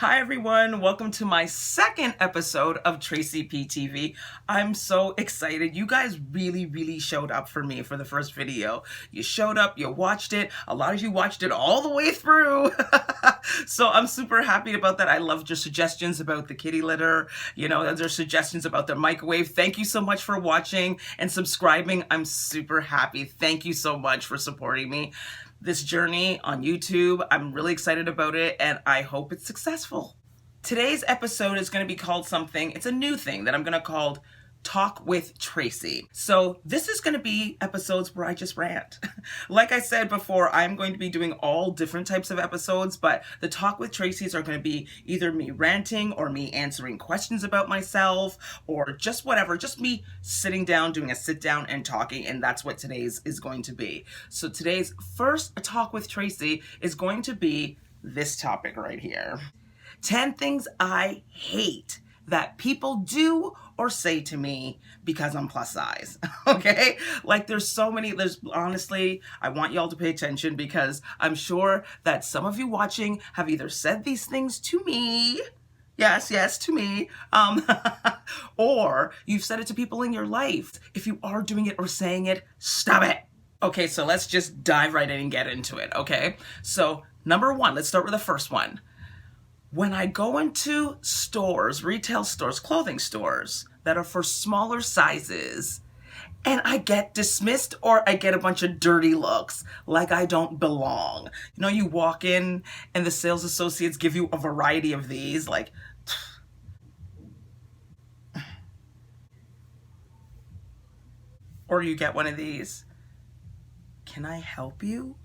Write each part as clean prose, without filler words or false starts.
Hi everyone, welcome to my second episode of TracypTV. I'm so excited. You guys really showed up for me for the first video. You showed up, you watched it. A lot of you watched it all the way through. So I'm super happy about that. I loved your suggestions about the kitty litter. You know, there's suggestions about the microwave. Thank you so much for watching and subscribing. I'm super happy. Thank you so much for supporting me. This journey on YouTube. I'm really excited about it and I hope it's successful. Today's episode is going to be called something, it's a new thing that I'm going to call Talk with Tracy. So this is going to be episodes where I just rant. Like I said before, I'm going to be doing all different types of episodes, but the Talk with Tracy's are going to be either me ranting or me answering questions about myself or just whatever, just me sitting down, doing a sit down and talking, and that's what today's is going to be. So today's first Talk with Tracy is going to be this topic right here. 10 things I hate that people do or say to me because I'm plus size, okay? Like there's honestly, I want y'all to pay attention because I'm sure that some of you watching have either said these things to me, yes, to me, or you've said it to people in your life. If you are doing it or saying it, stop it. Okay, so let's just dive right in and get into it, okay? So number one, let's start with the first one. When I go into stores, retail stores, clothing stores that are for smaller sizes, and I get dismissed or I get a bunch of dirty looks like I don't belong. You know, you walk in and the sales associates give you a variety of these, like, or you get one of these. Can I help you?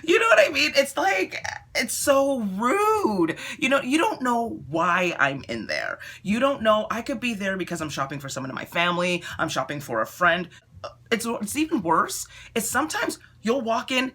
You know what I mean? It's like, it's so rude. You know, you don't know why I'm in there. You don't know, I could be there because I'm shopping for someone in my family. I'm shopping for a friend. It's even worse. It's sometimes you'll walk in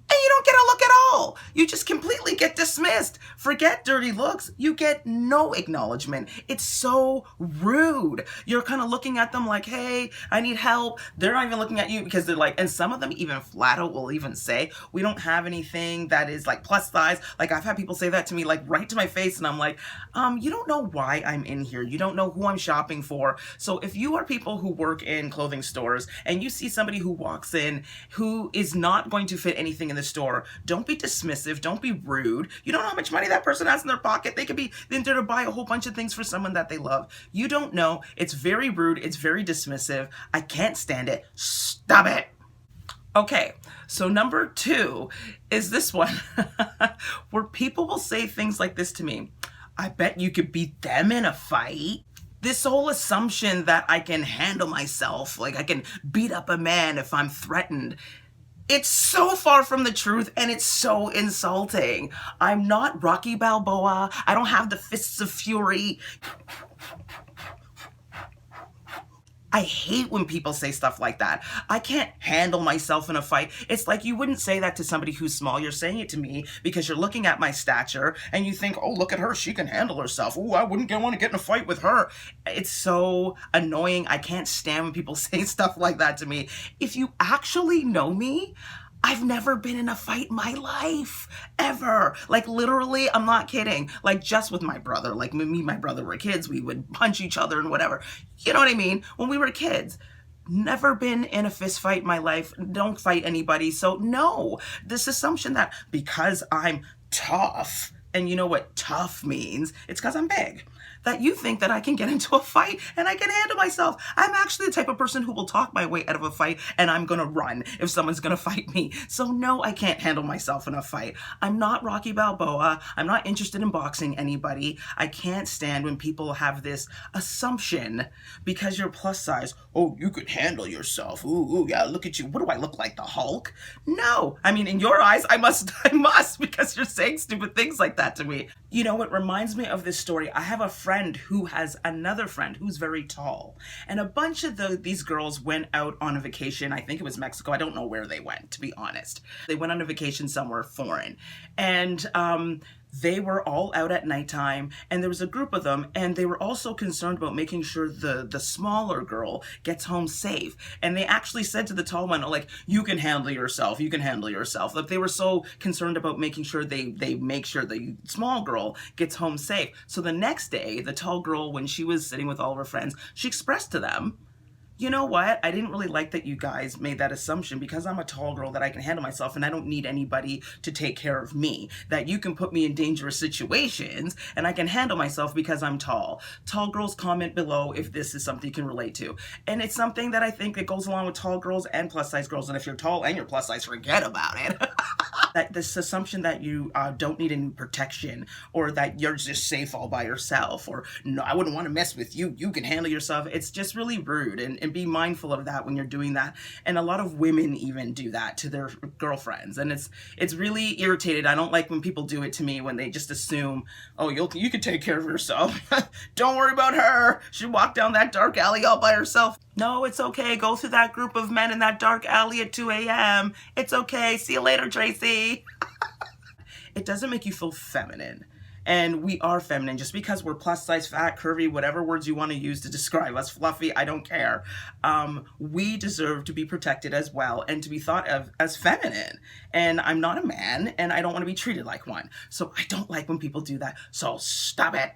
and you don't get a look at all. You just completely get dismissed. Forget dirty looks. You get no acknowledgement. It's so rude. You're kind of looking at them like, hey, I need help. They're not even looking at you because they're like, and some of them even flat out will even say, we don't have anything that is like plus size. Like I've had people say that to me like right to my face and I'm like, you don't know why I'm in here. You don't know who I'm shopping for. So if you are people who work in clothing stores and you see somebody who walks in who is not going to fit anything in the store, don't be dismissive, don't be rude. You don't know how much money that person has in their pocket. They could be in there to buy a whole bunch of things for someone that they love. You don't know. It's very rude. It's very dismissive. I can't stand it. Stop it. Okay, so number two is this one where people will say things like this to me. I bet you could beat them in a fight. This whole assumption that I can handle myself, like I can beat up a man if I'm threatened. It's so far from the truth and it's so insulting. I'm not Rocky Balboa. I don't have the fists of fury. I hate when people say stuff like that. I can't handle myself in a fight. It's like you wouldn't say that to somebody who's small. You're saying it to me because you're looking at my stature and you think, oh, look at her. She can handle herself. Oh, I wouldn't want to get in a fight with her. It's so annoying. I can't stand when people say stuff like that to me. If you actually know me, I've never been in a fight in my life, ever. Like literally, I'm not kidding. Like just with my brother, like me and my brother were kids, we would punch each other and whatever. You know what I mean? When we were kids. Never been in a fist fight in my life. Don't fight anybody. So no, this assumption that because I'm tough, and you know what tough means, it's because I'm big, that you think that I can get into a fight and I can handle myself. I'm actually the type of person who will talk my way out of a fight and I'm gonna run if someone's gonna fight me. So no, I can't handle myself in a fight. I'm not Rocky Balboa. I'm not interested in boxing anybody. I can't stand when people have this assumption because you're plus size, oh, you could handle yourself. Ooh, yeah, look at you. What do I look like, the Hulk? No, I mean, in your eyes, I must because you're saying stupid things like that to me. You know, it reminds me of this story. I have a friend who has another friend who's very tall. And a bunch of these girls went out on a vacation. I think it was Mexico. I don't know where they went, to be honest. They went on a vacation somewhere foreign. And They were all out at nighttime, and there was a group of them, and they were also concerned about making sure the smaller girl gets home safe. And they actually said to the tall one, like, you can handle yourself, you can handle yourself. Like, they were so concerned about making sure they make sure the small girl gets home safe. So the next day, the tall girl, when she was sitting with all of her friends, she expressed to them, you know what? I didn't really like that you guys made that assumption, because I'm a tall girl that I can handle myself and I don't need anybody to take care of me. That you can put me in dangerous situations and I can handle myself because I'm tall. Tall girls, comment below if this is something you can relate to. And it's something that I think that goes along with tall girls and plus size girls. And if you're tall and you're plus size, forget about it. That this assumption that you don't need any protection, or that you're just safe all by yourself, or no, I wouldn't want to mess with you, you can handle yourself. It's just really rude, and be mindful of that when you're doing that. And a lot of women even do that to their girlfriends, and it's really irritated. I don't like when people do it to me, when they just assume, oh, you can take care of yourself. Don't worry about her. She walked down that dark alley all by herself. No, it's okay. Go through that group of men in that dark alley at 2 a.m. It's okay. See you later, Tracy. It doesn't make you feel feminine. And we are feminine. Just because we're plus size, fat, curvy, whatever words you want to use to describe us, fluffy, I don't care. We deserve to be protected as well, and to be thought of as feminine. And I'm not a man, and I don't want to be treated like one. So I don't like when people do that. So stop it.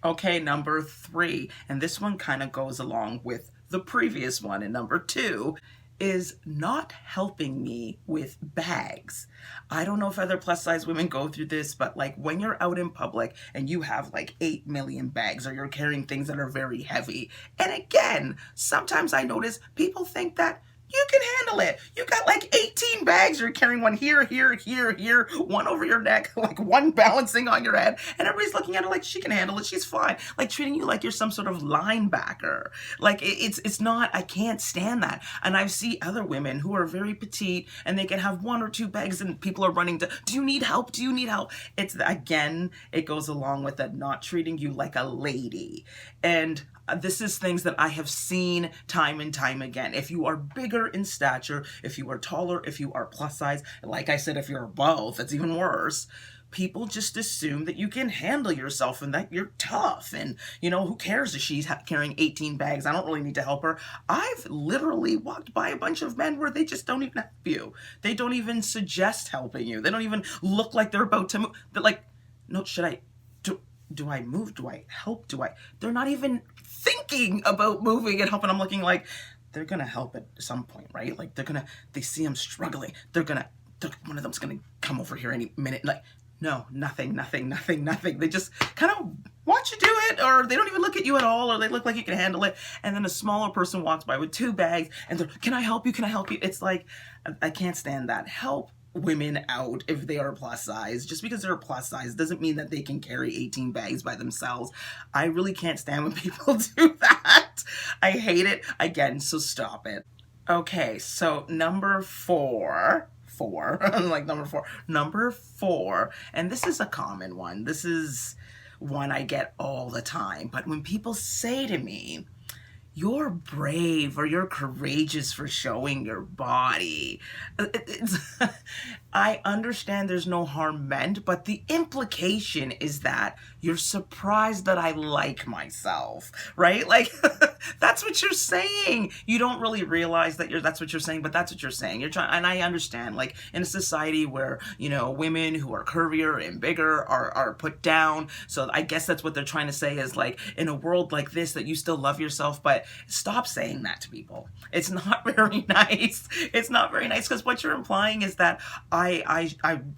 Okay, number 3. And this one kind of goes along with the previous one. And number 2 is not helping me with bags. I don't know if other plus size women go through this, but like when you're out in public and you have like 8 million bags, or you're carrying things that are very heavy. And again, sometimes I notice people think that you can handle it. You got like 18 bags. You're carrying one here, here, here, here, one over your neck, like one balancing on your head. And everybody's looking at her like she can handle it. She's fine. Like treating you like you're some sort of linebacker. Like it's not, I can't stand that. And I see other women who are very petite and they can have 1 or 2 bags and people are running to, do you need help? Do you need help? It's, again, it goes along with that, not treating you like a lady. And this is things that I have seen time and time again. If you are bigger in stature, if you are taller, if you are plus size, like I said, if you're both, it's even worse. People just assume that you can handle yourself and that you're tough. And, you know, who cares if she's carrying 18 bags? I don't really need to help her. I've literally walked by a bunch of men where they just don't even help you. They don't even suggest helping you. They don't even look like they're about to move. They're like, no, should I? Do I move? Do I help? They're not even thinking about moving and helping. I'm looking like, they're gonna help at some point, right? Like they see I'm struggling. One of them's gonna come over here any minute. Like, no, nothing. They just kind of watch you do it, or they don't even look at you at all, or they look like you can handle it. And then a smaller person walks by with 2 bags and they're, can I help you? Can I help you? It's like, I can't stand that. Help women out if they are plus size. Just because they're plus size doesn't mean that they can carry 18 bags by themselves. I really can't stand when people do that. I hate it. Again, so stop it. Okay, so number 4, like number 4, and this is a common one. This is one I get all the time. But when people say to me, you're brave, or you're courageous for showing your body, I understand there's no harm meant, but the implication is that you're surprised that I like myself, right? Like, that's what you're saying. You don't really realize that that's what you're saying, but that's what you're saying. You're trying, and I understand, like, in a society where, you know, women who are curvier and bigger are put down. So I guess that's what they're trying to say is, like, in a world like this, that you still love yourself, but stop saying that to people. It's not very nice. It's not very nice, because what you're implying is that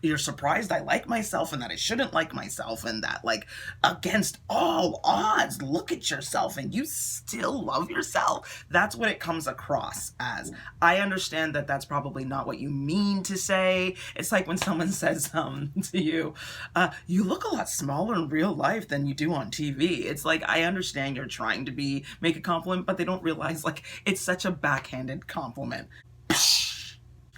you're surprised I like myself, and that I shouldn't like myself, and that, like, against all odds, look at yourself and you still love yourself. That's what it comes across as. I understand that that's probably not what you mean to say. It's like when someone says to you, you look a lot smaller in real life than you do on TV. It's like, I understand you're trying to make a compliment, but they don't realize, like, it's such a backhanded compliment.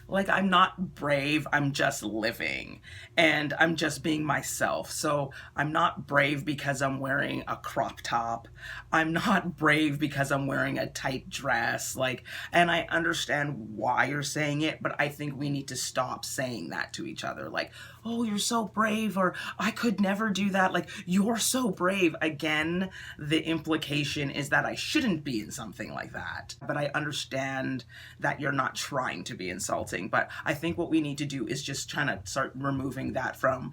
Like, I'm not brave, I'm just living, and I'm just being myself. So I'm not brave because I'm wearing a crop top. I'm not brave because I'm wearing a tight dress. Like, and I understand why you're saying it, but I think we need to stop saying that to each other. Like, oh, you're so brave, or I could never do that. Like, you're so brave. Again, the implication is that I shouldn't be in something like that. But I understand that you're not trying to be insulting. But I think what we need to do is just trying to start removing that from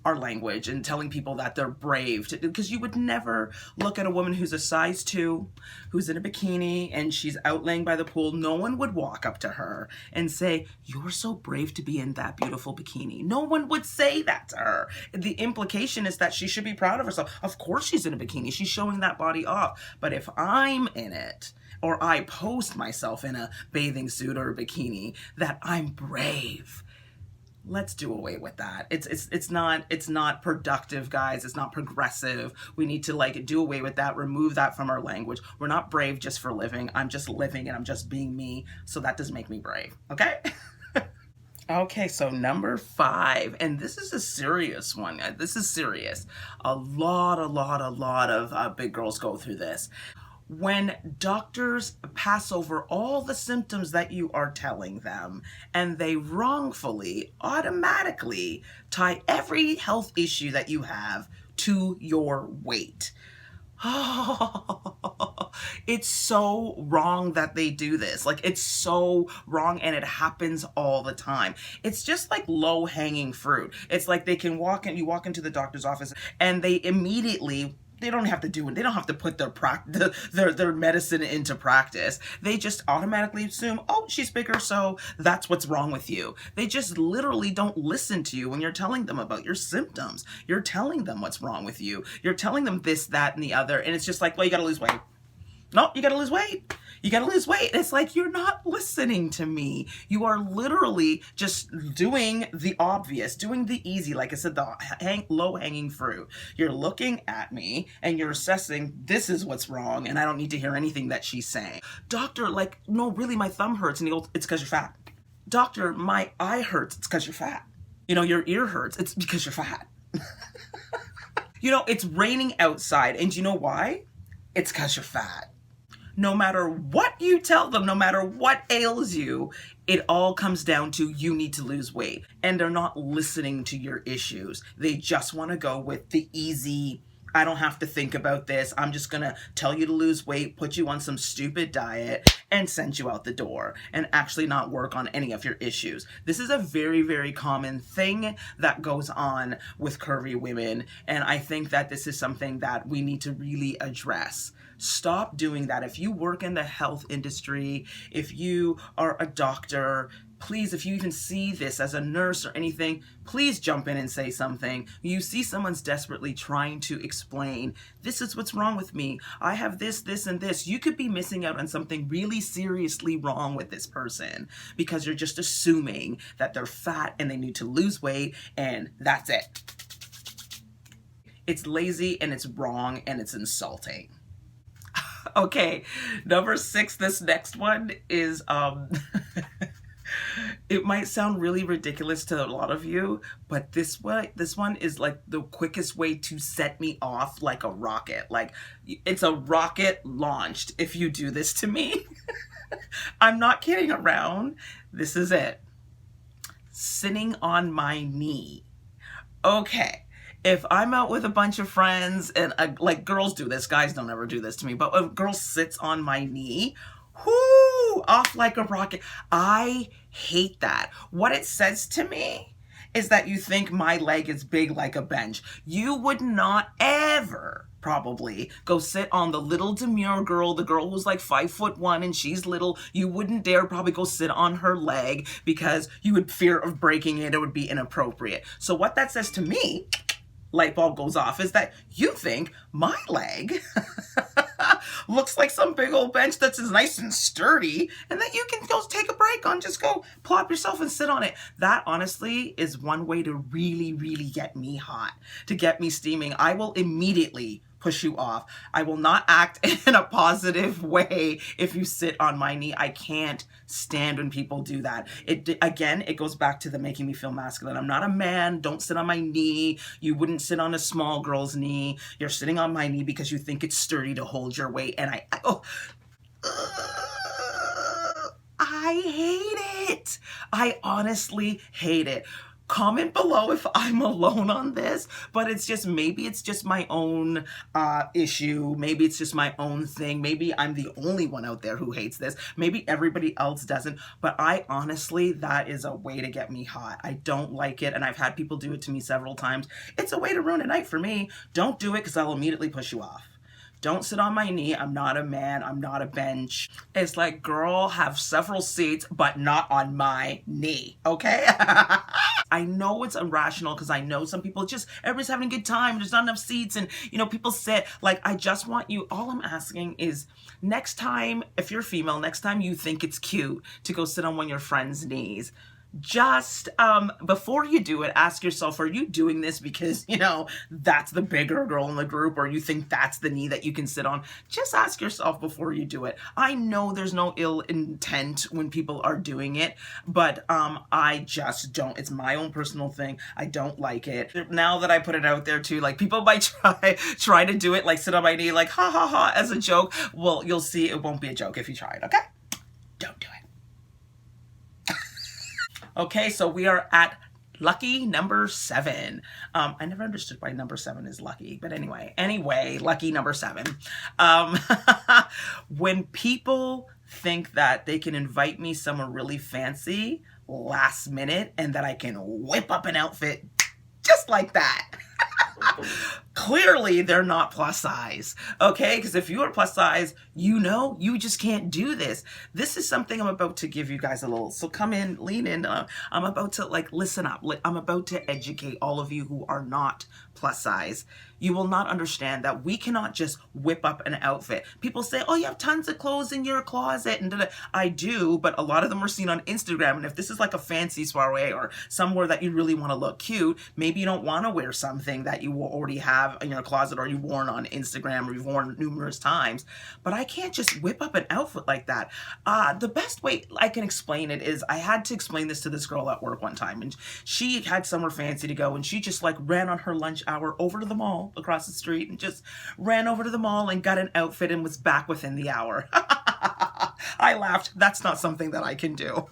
our language and telling people that they're brave, because you would never look at a woman who's a size 2, who's in a bikini and she's out laying by the pool. No one would walk up to her and say, you're so brave to be in that beautiful bikini. No one would say that to her. The implication is that she should be proud of herself. Of course she's in a bikini. She's showing that body off. But if I'm in it, or I post myself in a bathing suit or a bikini, that I'm brave, let's do away with that. It's not productive, guys. It's not progressive. We need to like do away with that, remove that from our language. We're not brave just for living. I'm just living and I'm just being me. So that doesn't make me brave. Okay? Okay, so number 5, and this is a serious one. This is serious. A lot of big girls go through this. When doctors pass over all the symptoms that you are telling them, and they wrongfully, automatically tie every health issue that you have to your weight. Oh, it's so wrong that they do this. Like, it's so wrong, and it happens all the time. It's just like low-hanging fruit. It's like they can walk in, you walk into the doctor's office, and they immediately, they don't have to do it. They don't have to put their medicine into practice. They just automatically assume, oh, she's bigger, so that's what's wrong with you. They just literally don't listen to you when you're telling them about your symptoms. You're telling them what's wrong with you. You're telling them this, that, and the other, and it's just like, well, you gotta lose weight. No, you gotta lose weight. You gotta lose weight. It's like, you're not listening to me. You are literally just doing the obvious, doing the easy, like I said, the low-hanging fruit. You're looking at me and you're assessing, this is what's wrong, and I don't need to hear anything that she's saying. Doctor, like, no, really, my thumb hurts. And he goes, it's because you're fat. Doctor, my eye hurts. It's because you're fat. You know, your ear hurts. It's because you're fat. You know, it's raining outside, and do you know why? It's because you're fat. No matter what you tell them, no matter what ails you, it all comes down to you need to lose weight. And they're not listening to your issues. They just want to go with the easy, I don't have to think about this. I'm just going to tell you to lose weight, put you on some stupid diet, and send you out the door, and actually not work on any of your issues. This is a very, very common thing that goes on with curvy women. And I think that this is something that we need to really address. Stop doing that. If you work in the health industry, if you are a doctor, please, if you even see this as a nurse or anything, please jump in and say something. You see someone's desperately trying to explain, this is what's wrong with me. I have this, this, and this. You could be missing out on something really seriously wrong with this person because you're just assuming that they're fat and they need to lose weight and that's it. It's lazy and it's wrong and it's insulting. Okay, number 6, this next one is, it might sound really ridiculous to a lot of you, but this one is like the quickest way to set me off like a rocket. Like, it's a rocket launched if you do this to me. I'm not kidding around. This is it. Sitting on my knee. Okay. If I'm out with a bunch of friends and like girls do this, guys don't ever do this to me, but if a girl sits on my knee, whoo, off like a rocket. I hate that. What it says to me is that you think my leg is big like a bench. You would not ever probably go sit on the little demure girl, the girl who's like 5'1" and she's little. You wouldn't dare probably go sit on her leg because you would fear of breaking it. It would be inappropriate. So what that says to me, light bulb goes off, is that you think my leg looks like some big old bench that's nice and sturdy, and that you can go take a break on, just go plop yourself and sit on it. That honestly is one way to really, really get me hot, to get me steaming. I will immediately push you off. I will not act in a positive way if you sit on my knee. I can't stand when people do that. Again, it goes back to the making me feel masculine. I'm not a man. Don't sit on my knee. You wouldn't sit on a small girl's knee. You're sitting on my knee because you think it's sturdy to hold your weight. And I hate it. I honestly hate it. Comment below if I'm alone on this, but it's just, maybe it's just my own issue. Maybe it's just my own thing. Maybe I'm the only one out there who hates this. Maybe everybody else doesn't, but I honestly, that is a way to get me hot. I don't like it, and I've had people do it to me several times. It's a way to ruin a night for me. Don't do it, because I'll immediately push you off. Don't sit on my knee. I'm not a man. I'm not a bench. It's like, girl, have several seats, but not on my knee, okay? I know it's irrational, because I know some people just, everybody's having a good time. There's not enough seats, and, you know, people sit. Like, I just want you, all I'm asking is, next time, if you're female, next time you think it's cute to go sit on one of your friend's knees, just before you do it, ask yourself, are you doing this because, you know, that's the bigger girl in the group, or you think that's the knee that you can sit on? Just ask yourself before you do it. I know there's no ill intent when people are doing it, but I just don't. It's my own personal thing. I don't like it. Now that I put it out there too, like, people might try to do it, like sit on my knee, like ha ha ha, as a joke. Well, you'll see it won't be a joke if you try it, okay? Don't do it. Okay, so we are at lucky number 7. I never understood why number 7 is lucky, but anyway, lucky number 7. When people think that they can invite me somewhere really fancy last minute and that I can whip up an outfit just like that, clearly they're not plus size, okay? Because if you are plus size, you know, you just can't do this. This is something I'm about to give you guys a little, so come in, lean in. I'm about to, like, listen up. I'm about to educate all of you who are not plus size. You will not understand that we cannot just whip up an outfit. People say, oh, you have tons of clothes in your closet, and I do, but a lot of them are seen on Instagram, and if this is like a fancy soiree or somewhere that you really want to look cute, maybe you don't want to wear something that you will already have in your closet, or you've worn on Instagram, or you've worn numerous times. But I can't just whip up an outfit like that. The best way I can explain it is, I had to explain this to this girl at work one time, and she had somewhere fancy to go, and she just, like, ran on her lunch hour over to the mall across the street, and just ran over to the mall and got an outfit and was back within the hour. I laughed. That's not something that I can do.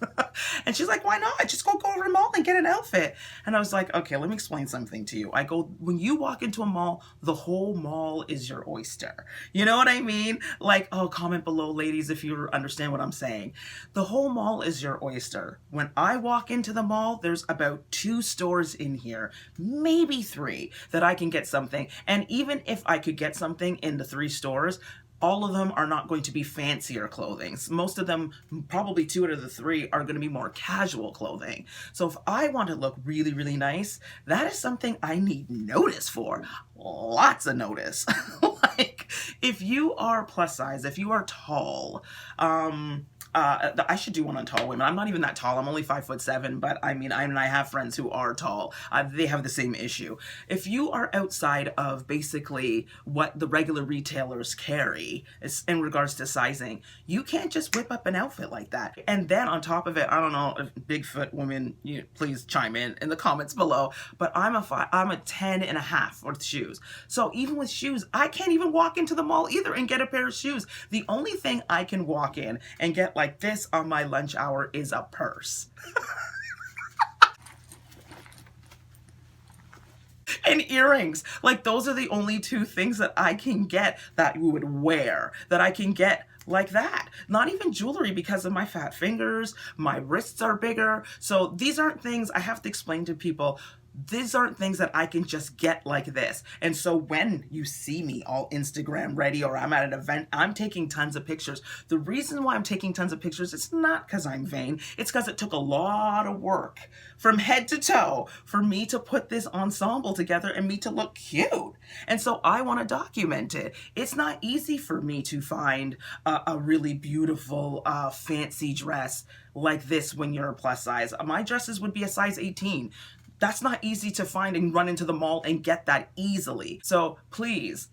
And she's like, why not? Just go over to the mall and get an outfit. And I was like, okay, let me explain something to you. I go, when you walk into a mall, the whole mall is your oyster. You know what I mean? Like, oh, comment below, ladies, if you understand what I'm saying. The whole mall is your oyster. When I walk into the mall, there's about 2 stores in here, maybe 3, that I can get something. And even if I could get something in the 3 stores, all of them are not going to be fancier clothing. Most of them, probably 2 out of the 3, are going to be more casual clothing. So if I want to look really, really nice, that is something I need notice for. Lots of notice. Like, if you are plus size, if you are tall, I should do one on tall women. I'm not even that tall. I'm only 5'7", but I mean, I have friends who are tall. They have the same issue. If you are outside of basically what the regular retailers carry in regards to sizing, you can't just whip up an outfit like that. And then on top of it, I don't know if Bigfoot women, please chime in the comments below, but I'm a 10 and a half with shoes. So even with shoes, I can't even walk into the mall either and get a pair of shoes. The only thing I can walk in and get like this on my lunch hour is a purse. And earrings. Like, those are the only 2 things that I can get that you would wear, that I can get like that. Not even jewelry, because of my fat fingers. My wrists are bigger. So these aren't things I have to explain to people. These aren't things that I can just get like this. And so when you see me all Instagram ready, or I'm at an event, I'm taking tons of pictures. The reason why I'm taking tons of pictures, it's not because I'm vain. It's because it took a lot of work from head to toe for me to put this ensemble together and me to look cute. And so I want to document it. It's not easy for me to find a really beautiful, fancy dress like this when you're a plus size. My dresses would be a size 18. That's not easy to find and run into the mall and get that easily. So please,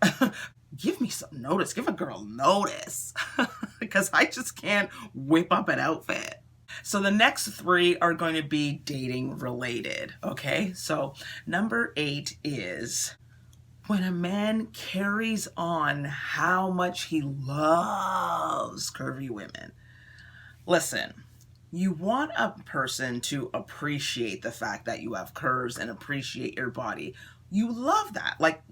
give me some notice. Give a girl notice. Because I just can't whip up an outfit. So the next 3 are going to be dating related, okay? So number 8 is when a man carries on how much he loves curvy women. Listen. You want a person to appreciate the fact that you have curves and appreciate your body. You love that. Like,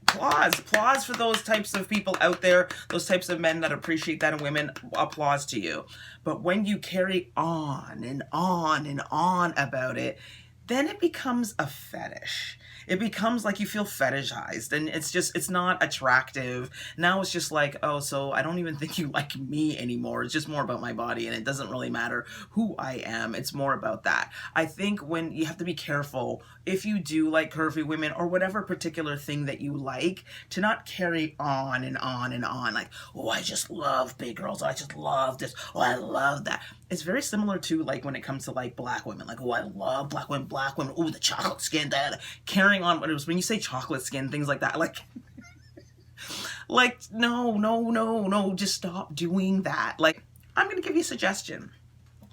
applause for those types of people out there, those types of men that appreciate that in women. Applause to you. But when you carry on and on and on about it, then it becomes a fetish. It becomes like you feel fetishized, and it's not attractive. Now it's just like, oh, so I don't even think you like me anymore. It's just more about my body, and it doesn't really matter who I am. It's more about that. I think when you have to be careful, if you do like curvy women or whatever particular thing that you like, to not carry on and on and on. Like, oh, I just love big girls. I just love this. Oh, I love that. It's very similar to like when it comes to like black women. Like, oh, I love black women. Oh, the chocolate skin, that carrying on. What it was when you say chocolate skin, things like that. Like, no, just stop doing that. Like, I'm gonna give you a suggestion.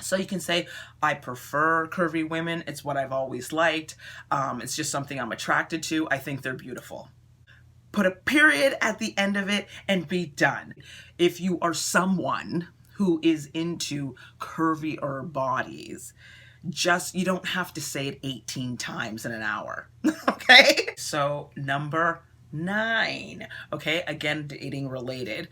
So you can say, I prefer curvy women. It's what I've always liked. It's just something I'm attracted to. I think they're beautiful. Put a period at the end of it and be done. If you are someone who is into curvier bodies, you don't have to say it 18 times in an hour. Okay? So number 9, okay, again, dating related.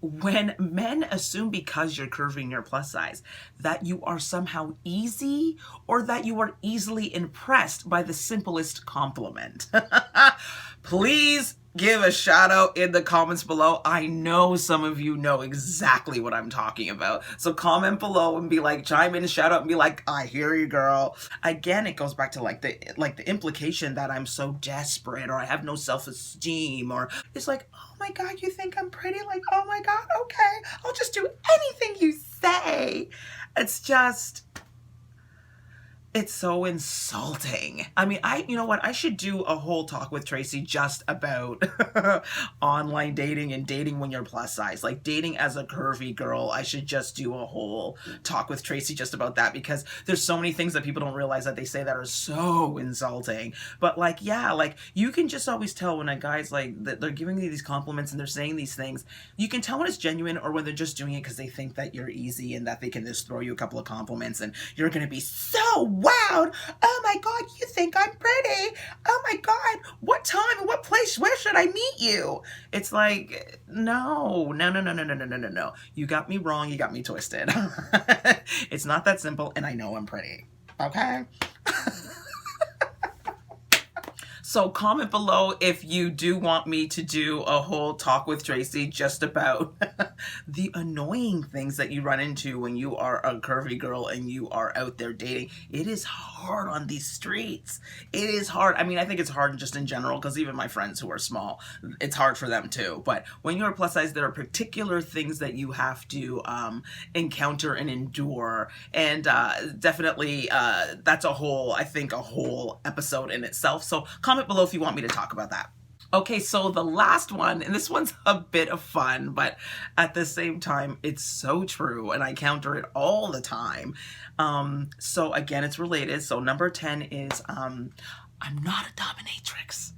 When men assume because you're curvy and you're plus size that you are somehow easy, or that you are easily impressed by the simplest compliment. Please give a shout out in the comments below. I know some of you know exactly what I'm talking about. So comment below and be like, chime in and shout out and be like, I hear you, girl. Again, it goes back to like the implication that I'm so desperate, or I have no self-esteem, or it's like, oh my God, you think I'm pretty? Like, oh my God, okay, I'll just do anything you say. It's so insulting. I mean, you know what? I should do a whole talk with Tracy just about online dating and dating when you're plus size. Like dating as a curvy girl, I should just do a whole talk with Tracy just about that, because there's so many things that people don't realize that they say that are so insulting. But like, yeah, like you can just always tell when a guy's like, they're giving you these compliments and they're saying these things. You can tell when it's genuine or when they're just doing it because they think that you're easy and that they can just throw you a couple of compliments and you're going to be so wowed. Oh my God, you think I'm pretty? Oh my God, what time, what place, where should I meet you? It's like, no. You got me wrong, you got me twisted. It's not that simple, and I know I'm pretty, okay? So comment below if you do want me to do a whole talk with Tracy just about the annoying things that you run into when you are a curvy girl and you are out there dating. It is hard on these streets. It is hard. I mean, I think it's hard just in general, because even my friends who are small, it's hard for them too. But when you're plus size, there are particular things that you have to encounter and endure. And definitely that's I think a whole episode in itself. So comment below if you want me to talk about that. Okay, so the last one, and this one's a bit of fun, but at the same time, it's so true, and I counter it all the time. So again, it's related. So number 10 is, I'm not a dominatrix.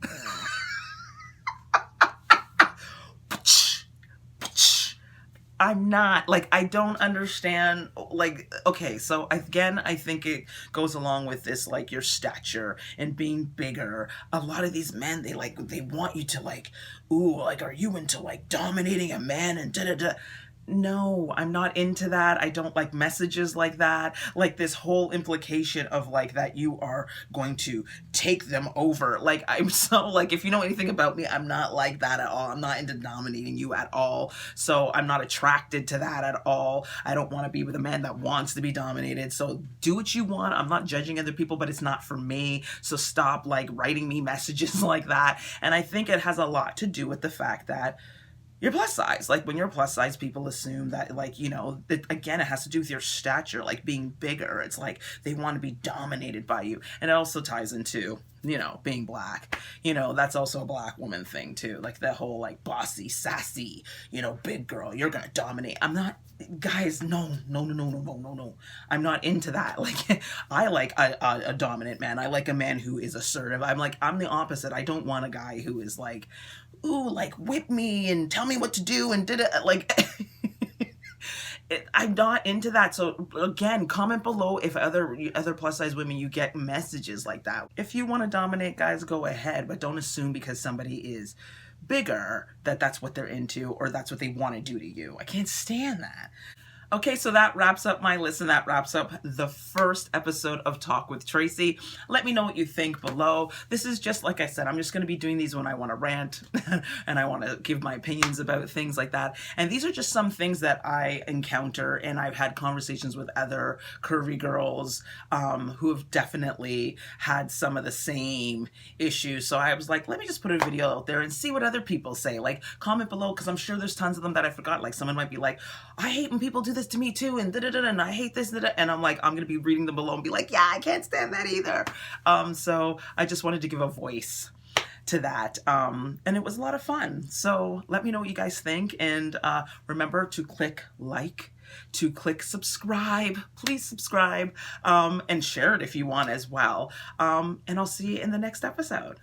I'm not. Like, I don't understand. Like, okay, so again, I think it goes along with this, like, your stature and being bigger. A lot of these men, they want you to, like, ooh, like, are you into, like, dominating a man and da-da-da? No, I'm not into that. I don't like messages like that. Like this whole implication of like that you are going to take them over. Like I'm so like, if you know anything about me, I'm not like that at all. I'm not into dominating you at all. So I'm not attracted to that at all. I don't want to be with a man that wants to be dominated. So do what you want. I'm not judging other people, but it's not for me. So stop like writing me messages like that. And I think it has a lot to do with the fact that you're plus size. Like when you're plus size, people assume that like, you know, again, it has to do with your stature, like being bigger. It's like they want to be dominated by you. And it also ties into, you know, being black. You know, that's also a black woman thing too. Like the whole like bossy, sassy, you know, big girl, you're going to dominate. I'm not, guys, no. I'm not into that. Like I like a dominant man. I like a man who is assertive. I'm the opposite. I don't want a guy who is like, ooh, like whip me and tell me what to do and did it like I'm not into that. So again, comment below if other plus size women, you get messages like that. If you want to dominate, guys, go ahead, but don't assume because somebody is bigger that that's what they're into or that's what they want to do to you. I can't stand that. Okay, so that wraps up my list, and that wraps up the first episode of Talk with Tracy. Let me know what you think below. This is just, like I said, I'm just going to be doing these when I want to rant and I want to give my opinions about things like that. And these are just some things that I encounter, and I've had conversations with other curvy girls who have definitely had some of the same issues. So I was like, let me just put a video out there and see what other people say. Like, comment below, because I'm sure there's tons of them that I forgot. Like, someone might be like, I hate when people do this to me too, and and I hate this, and I'm like, I'm gonna be reading them below and be like, yeah, I can't stand that either. So I just wanted to give a voice to that, and it was a lot of fun. So let me know what you guys think, and remember to click like, to click subscribe, please subscribe, and share it if you want as well, and I'll see you in the next episode.